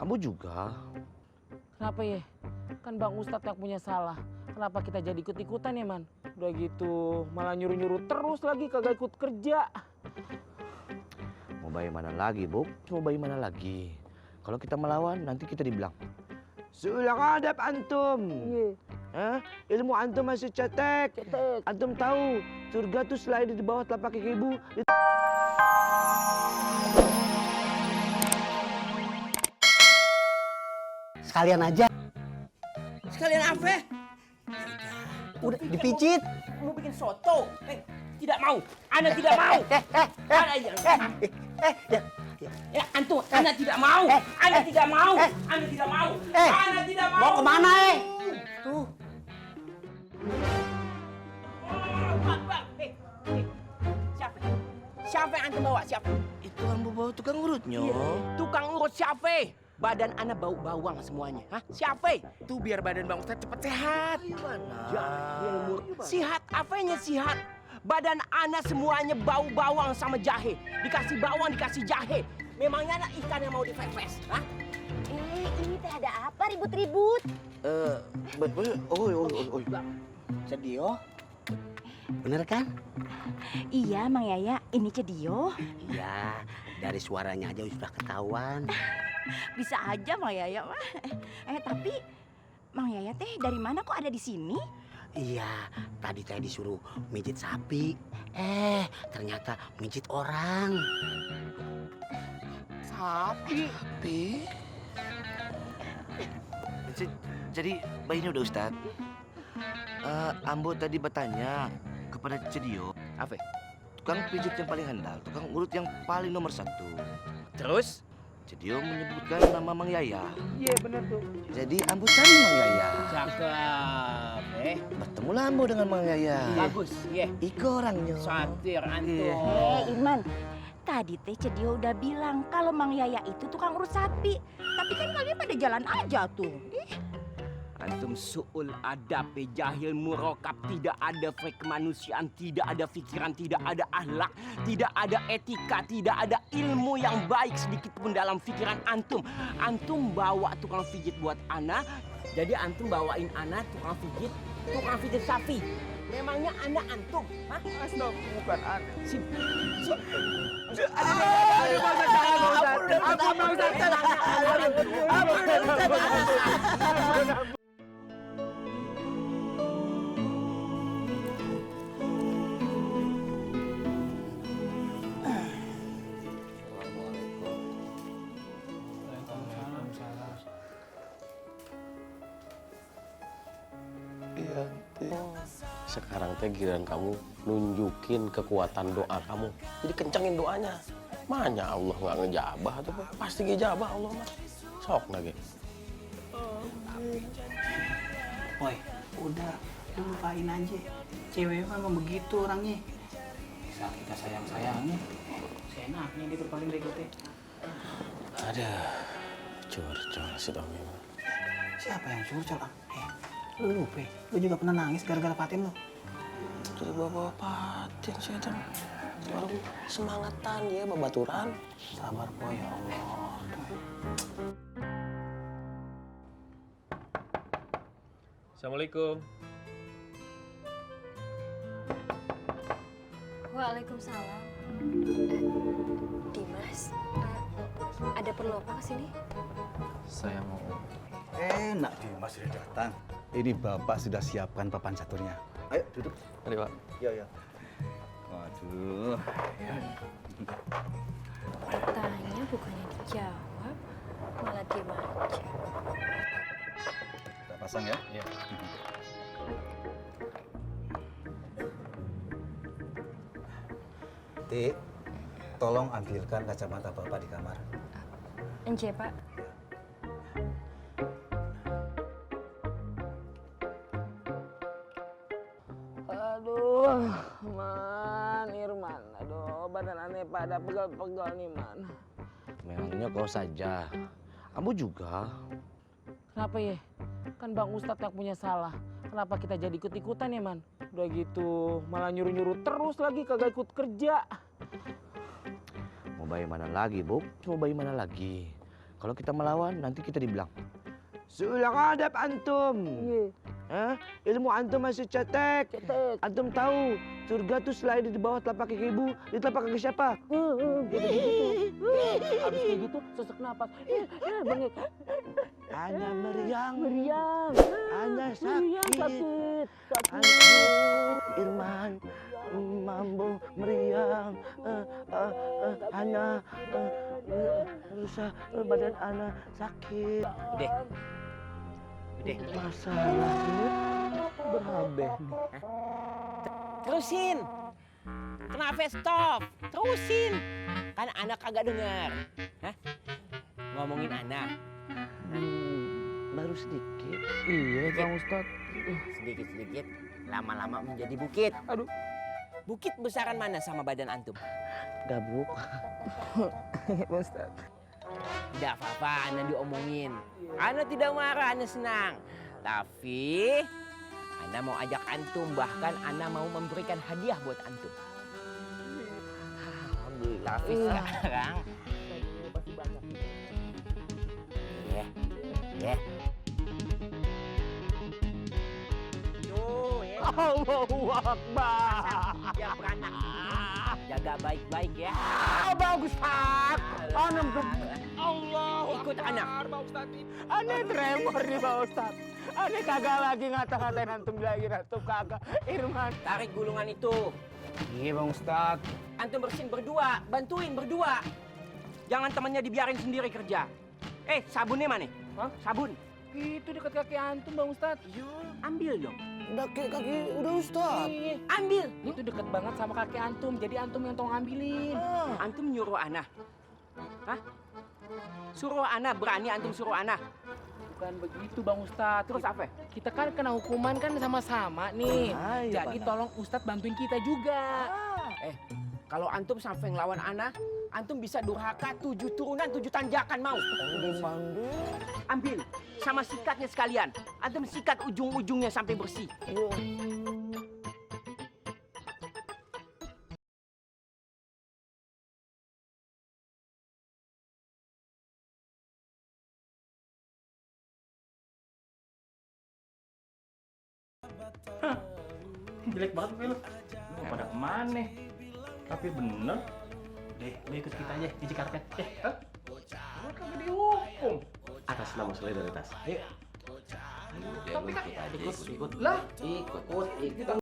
Ambo juga. Kenapa ya? Kan Bang Ustadz yang punya salah. Kenapa kita jadi ikut-ikutan ya, Man? Udah gitu malah nyuruh-nyuruh terus lagi kagak ikut kerja. Mau bagaimana lagi, Bu? Mau bagaimana lagi? Kalau kita melawan nanti kita dibilang sulang adab antum. Iya. Ilmu antum masih cetek. Antum tahu surga tuh selain di bawah telapak kaki ibu. Sekalian aja. Sekalian apa? Udah dipijit. Mau bikin soto? Tidak mau. Ana tidak mau. Ana yang ya antum, Ana tidak mau. Ana tidak mau. Ana tidak mau. Ana tidak mau. Mau kemana Tuh. Bang. Siapa? Siapa yang antum bawa? Siapa? Itu ambo bawa tukang urutnya. Tukang urut siapa? Badan Ana bau bawang semuanya. Hah? Siapa? Tuh biar badan Bang Ustadz cepat sehat. Gimana? Sihat apanya sihat? Badan Ana semuanya bau bawang sama jahe. Dikasih bawang, dikasih jahe. Memangnya anak ikan yang mau dipepes? Hah? Ini teh ada apa ribut-ribut? Oh. Cedio. Bener kan? Iya, Mang Yaya, ini Cedio. Iya, dari suaranya aja sudah ketahuan. Bisa aja Mang Yaya mah. Tapi Mang Yaya teh dari mana kok ada di sini? Iya, tadi saya disuruh mijit sapi. Ternyata mijit orang. Sapi? Jadi bayinya udah Ustadz. Ambo tadi bertanya kepada Cedio, Apa? tukang pijit yang paling handal, tukang urut yang paling nomor 1. Terus? Cedio menyebutkan nama Mang Yaya. Iya bener tuh. Jadi ambo cari Mang Yaya. Cakep, Bertemulah ambo dengan Mang Yaya. Bagus, iya. Iko orangnya. Satir antum. Iman, tadi teh Cedio udah bilang kalau Mang Yaya itu tukang urut sapi. Tapi kan kalian pada jalan aja tuh. Antum su'ul adab, jahil murokab, tidak ada kemanusiaan, tidak ada pikiran, tidak ada akhlak, tidak ada etika, tidak ada ilmu yang baik sedikit pun dalam pikiran antum. Antum bawa tukang pijit buat Ana, jadi antum bawain Ana tukang pijit sapi. Memangnya Ana antum? Hah? Astagfirullah, bukan Ana. Iya, sekarang teh giliran kamu nunjukin kekuatan doa kamu. Jadi kencengin doanya. Makanya Allah nggak ngejabah tuh, pasti ngejabah Allah mah. Sok lagi. Woi, udah, lu lupain aja. Cewek memang begitu orangnya. Saat kita sayang-sayangnya, seenaknya gitu paling berikutnya. Ada curcol si Tommy. Siapa yang curcol, Ang? Lu lupa, lu juga pernah nangis gara-gara patin lu. Jadi bawa patin sih itu. Baru semangatan ya, babaturan. Sabar, Boy, ya Allah. Assalamualaikum. Waalaikumsalam. Dimas, ada perlu apa kesini? Saya mau. Enak Dimas sudah datang. Ini Bapak sudah siapkan papan caturnya. Ayo duduk. Mari Pak. Iya. Waduh. Tanya bukannya dijawab, malah diem aja. Kita pasang ya. Iya. Tik, tolong ambilkan kacamata Bapak di kamar. Ence, Pak. Aduh, Irman. Aduh, badan aneh pada pegal-pegal nih, Man. Memangnya kau saja. Ambo juga. Kenapa ya? Kan Bang Ustadz yang punya salah. Kenapa kita jadi ikut-ikutan ya, Man? Udah gitu malah nyuruh-nyuruh terus lagi kagak ikut kerja. Mau bagaimana lagi, Bu? Mau bagaimana lagi? Kalau kita melawan, nanti kita dibilang, seulang adab antum. Hah? Ilmu antum masih cetek. Antum tahu, surga tuh selain di bawah telapak kaki ibu, di telapak kaki siapa? Gitu. Habis kayak gitu, sesak napas. Bengek. Hanya meriang. Hanya Meriang, sakit. sakit. Hanya Irman mampu meriang. Hanya rusak badan anak sakit. Udah. Masalahnya berabe nih. Terusin. Kenapa stop? Terusin. Kan anak kagak dengar. Hah? Ngomongin anak. Baru sedikit. Iya Bang Ustadz. Sedikit-sedikit lama-lama menjadi bukit. Aduh. Bukit besaran mana sama badan antum? Gabuk. Bang Ustadz. Tidak apa-apa, Ana diomongin. Ana tidak marah, Ana senang. Tapi Ana mau ajak antum, bahkan Ana mau memberikan hadiah buat antum. Alhamdulillah. Tapi sekarang, ya. Tuh, ya. Allahu Akbar. Ya beranak. Jaga baik-baik ya. Bang Ustadz. Allah. Ikut anak. Aneh tremor nih Bang Ustadz. Aneh kagak lagi ngata-ngatain antum lagi, antum kagak. Irman. Tarik gulungan itu. Iya Bang Ustadz. Antum bersihin berdua, bantuin berdua. Jangan temannya dibiarin sendiri kerja. Sabunnya mana? Hah? Sabun. Itu dekat kaki antum Bang Ustadz. Yo, ambil dong. Kaki udah Ustaz. Iya. Ambil. Itu deket banget sama kaki antum, jadi antum yang tolong ambilin. Antum nyuruh Ana. Hah? Suruh Ana, berani antum suruh Ana. Bukan begitu Bang Ustadz. Terus apa? Kita kan kena hukuman kan sama-sama nih. Iya, Jadi Pak. tolong Ustadz bantuin kita juga. Kalau antum sampai ngelawan Ana, antum bisa durhaka 7 turunan 7 tanjakan mau. Ambil sama sikatnya sekalian. Antum sikat ujung-ujungnya sampai bersih. Jelek banget film. Lu pada kemana? Tapi bener. Deh, lu ikut kita aja di karpet. Lu kagak dihukum. Atas nama solidaritas. Ayo. Tapi kan Ikut. lah Ikut.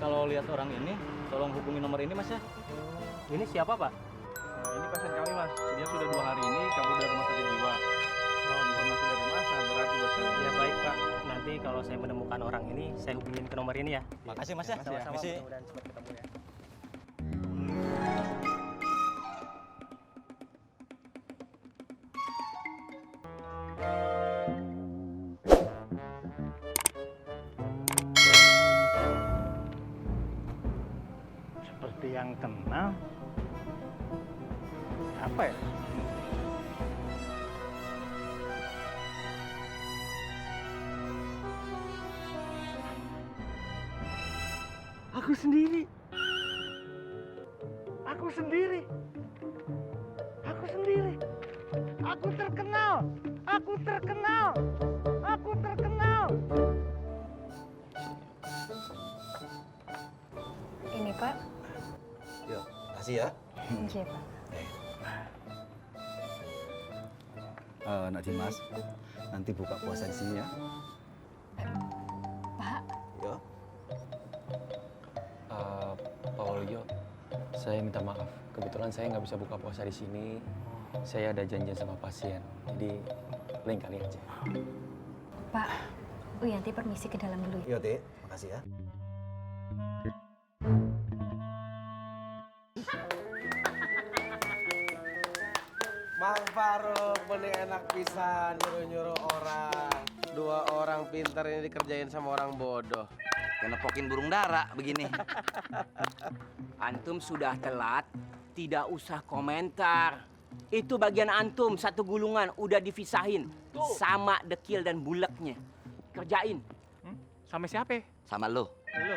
Kalau lihat orang ini, tolong hubungi nomor ini Mas ya. Ini siapa Pak? Ini pasien kami mas, dia sudah 2 hari ini kabur dari rumah sakit jiwa. Informasi dari mas sangat berarti buat saya. Ya baik Pak, nanti kalau saya menemukan orang ini, saya hubungin ke nomor ini ya. Makasih Mas ya. Sama-sama, mudah-mudahan cepat ketemu ya. Seperti yang tenang. Apa ya? Aku sendiri. Aku sendiri. Aku sendiri. Aku terkenal. Aku terkenal. Aku terkenal. Ini Pak. Yuk, kasih ya. Iya Pak. Nak Dimas, nanti buka puasa di sini ya. Pak, Yo. Pak Waluyo, saya minta maaf. Kebetulan saya nggak bisa buka puasa di sini. Saya ada janjian sama pasien, jadi lain kali aja. Pak, Uyanti permisi ke dalam dulu ya. Yo, Tik. Makasih ya. Mang Faruk, bening enak pisan nyuruh-nyuruh orang. 2 orang pintar ini dikerjain sama orang bodoh. Kena pokin burung dara begini. Antum sudah telat, tidak usah komentar. Itu bagian antum, satu gulungan udah dipisahin sama dekil dan buleknya. Kerjain. Sama siapa? Sama lo. Lu.